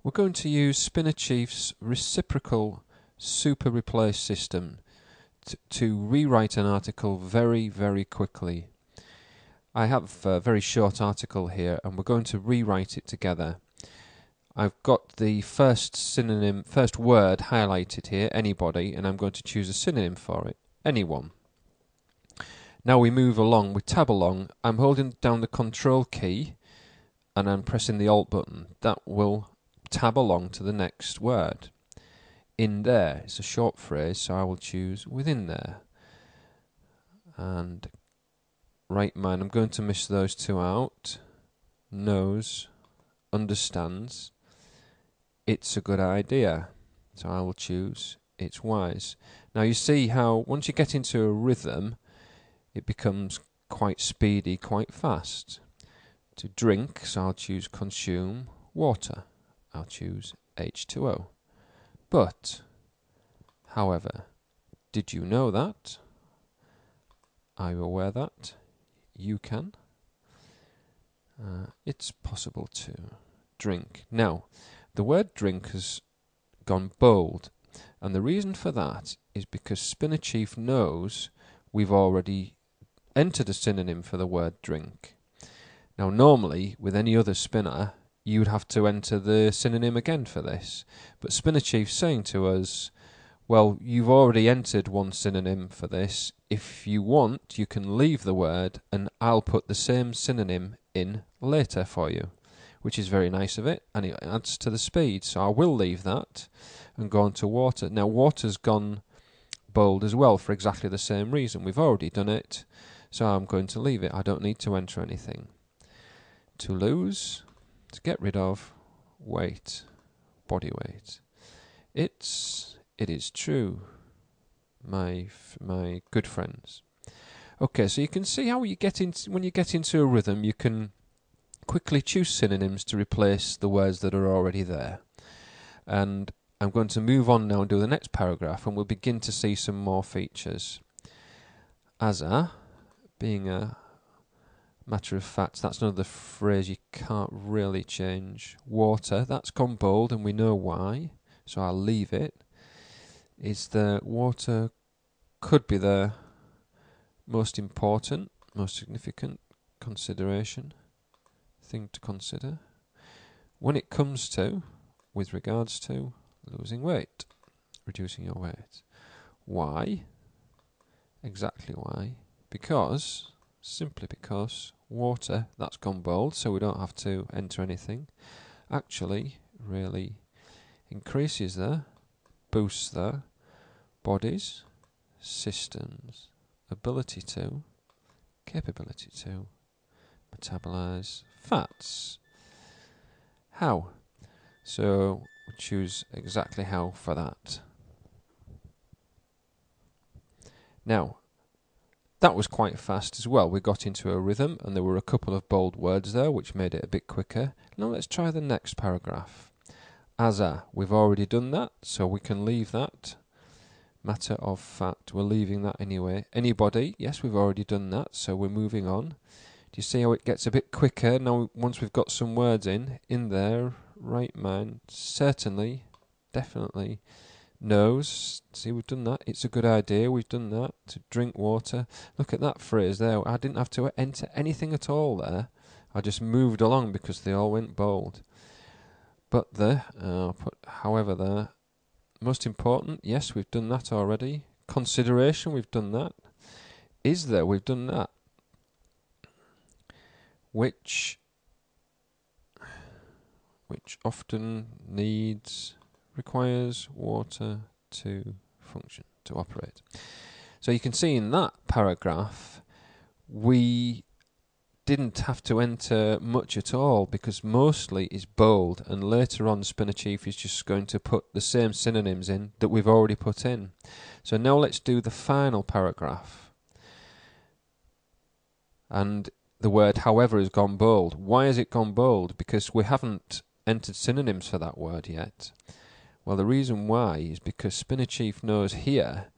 We're going to use SpinnerChief's Reciprocal Super Replace system to rewrite an article very, very quickly. I have a very short article here and we're going to rewrite it together. I've got the first word highlighted here, anybody, and I'm going to choose a synonym for it, anyone. Now we move along, we tab along. I'm holding down the Control key and I'm pressing the Alt button. That will tab along to the next word. In there, it's a short phrase, so I will choose within there. And right mind, I'm going to miss those two out. Knows, understands, it's a good idea. So I will choose it's wise. Now you see how once you get into a rhythm, it becomes quite speedy, quite fast. To drink, so I'll choose consume, water. I'll choose H2O. But, however, did you know that? Are you aware that? You can. It's possible to drink. Now, the word drink has gone bold, and the reason for that is because SpinnerChief knows we've already entered a synonym for the word drink. Now, normally, with any other spinner, you would have to enter the synonym again for this. But SpinnerChief's saying to us, well, you've already entered one synonym for this. If you want, you can leave the word and I'll put the same synonym in later for you, which is very nice of it, and it adds to the speed. So I will leave that and go on to water. Now, water's gone bold as well for exactly the same reason. We've already done it, so I'm going to leave it. I don't need to enter anything. To lose, to get rid of, weight, body weight. It is true, my good friends. Okay, so you can see how when you get into a rhythm, you can quickly choose synonyms to replace the words that are already there. And I'm going to move on now and do the next paragraph, and we'll begin to see some more features. As a, being a matter of fact, that's another phrase you can't really change. Water, that's gone bold and we know why, so I'll leave it. Is the water could be the most important, most significant consideration, thing to consider when it comes to, with regards to, losing weight, reducing your weight. Why? Exactly why? Because, simply because, water, that's gone bold, so we don't have to enter anything, actually really increases the, boosts the body's, systems, ability to, capability to metabolize fats. How? So we choose exactly how for that. Now, that was quite fast as well. We got into a rhythm and there were a couple of bold words there which made it a bit quicker. Now let's try the next paragraph. As a, we've already done that, so we can leave that. Matter of fact, we're leaving that anyway. Anybody, yes, we've already done that, so we're moving on. Do you see how it gets a bit quicker now once we've got some words in there? Right mind, certainly, definitely. Knows, see we've done that, it's a good idea, we've done that. To drink water, look at that phrase there, I didn't have to enter anything at all there. I just moved along because they all went bold. But the, I'll put however there. Most important, yes, we've done that already. Consideration, we've done that. Is there, we've done that. Which often requires water to function, to operate. So you can see in that paragraph, we didn't have to enter much at all because mostly is bold, and later on SpinnerChief is just going to put the same synonyms in that we've already put in. So now let's do the final paragraph. And the word however has gone bold. Why has it gone bold? Because we haven't entered synonyms for that word yet. Well, the reason why is because SpinnerChief knows here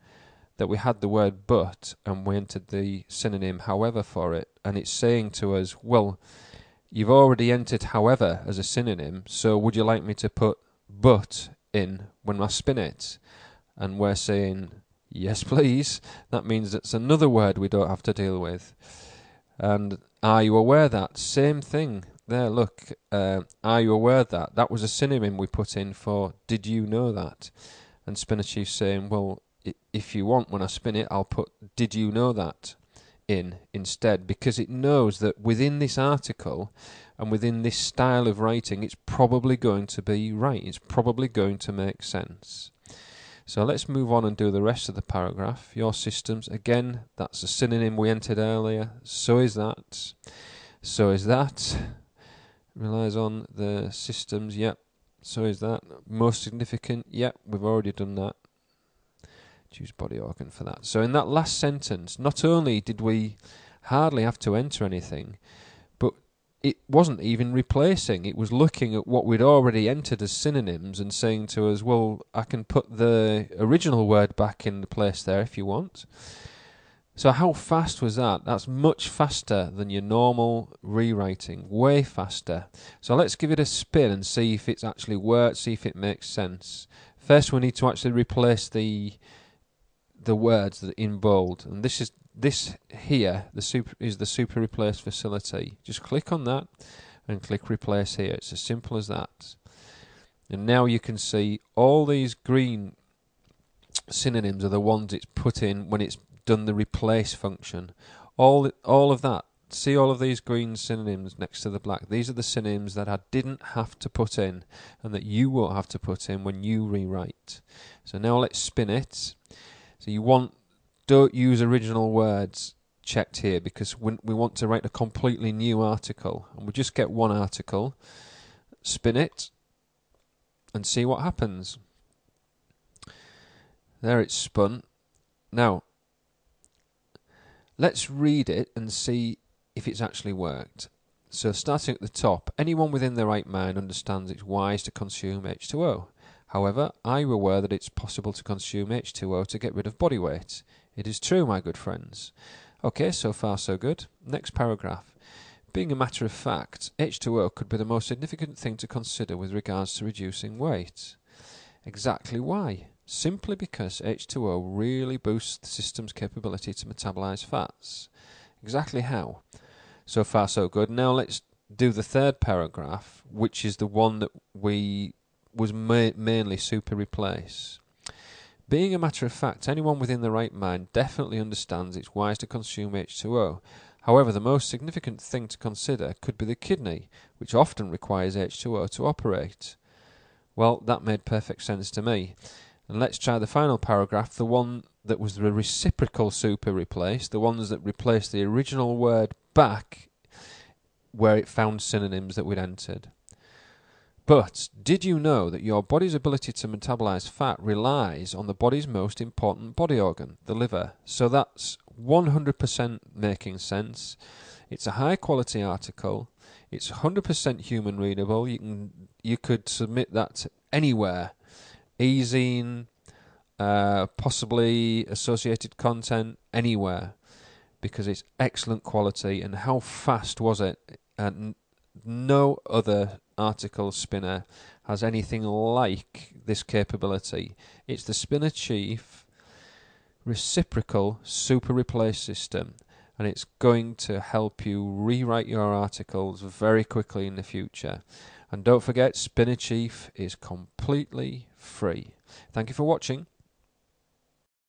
that we had the word but and we entered the synonym however for it, and it's saying to us, well, You've already entered however as a synonym, so would you like me to put but in when I spin it? And we're saying yes please. That means it's another word we don't have to deal with. And are you aware that? Same thing. There, look. Are you aware that? That was a synonym we put in for did you know that? And SpinnerChief's saying, well, if you want, when I spin it, I'll put did you know that in instead, because it knows that within this article and within this style of writing, it's probably going to be right. It's probably going to make sense. So let's move on and do the rest of the paragraph. Your systems, again, that's a synonym we entered earlier. So is that. So is that. Relies on the systems, yep. So is that. Most significant, yep, we've already done that. Choose body organ for that. So in that last sentence, not only did we hardly have to enter anything, but it wasn't even replacing. It was looking at what we'd already entered as synonyms and saying to us, well, I can put the original word back in the place there if you want. So how fast was that? That's much faster than your normal rewriting, way faster. So let's give it a spin and see if it's actually worked, see if it makes sense. First we need to actually replace the words that in bold, and this here is the super replace facility. Just click on that and click replace here. It's as simple as that. And now you can see all these green synonyms are the ones it's put in when it's done the replace function. All of that. See all of these green synonyms next to the black. These are the synonyms that I didn't have to put in and that you won't have to put in when you rewrite. So now let's spin it. So don't use original words checked here, because we want to write a completely new article, and we just get one article, spin it, and see what happens. There, it's spun. Now, let's read it and see if it's actually worked. So starting at the top, anyone within their right mind understands it's wise to consume H2O. However, are you aware that it's possible to consume H2O to get rid of body weight? It is true, my good friends. Okay, so far so good. Next paragraph. Being a matter of fact, H2O could be the most significant thing to consider with regards to reducing weight. Exactly why? Simply because H2O really boosts the system's capability to metabolize fats. Exactly how? So far so good. Now let's do the third paragraph, which is the one that was mainly super replace. Being a matter of fact, anyone within the right mind definitely understands it's wise to consume H2O. However, the most significant thing to consider could be the kidney, which often requires H2O to operate. Well, that made perfect sense to me. And let's try the final paragraph, the one that was the reciprocal super replace, the ones that replaced the original word back where it found synonyms that we'd entered. But did you know that your body's ability to metabolize fat relies on the body's most important body organ, the liver? So that's 100% making sense. It's a high quality article. It's 100% human readable. You could submit that to anywhere. E-zine, possibly associated content, anywhere, because it's excellent quality. And how fast was it? No other article spinner has anything like this capability. It's the SpinnerChief Reciprocal Super Replace System, and it's going to help you rewrite your articles very quickly in the future. And don't forget, SpinnerChief is completely free. Thank you for watching.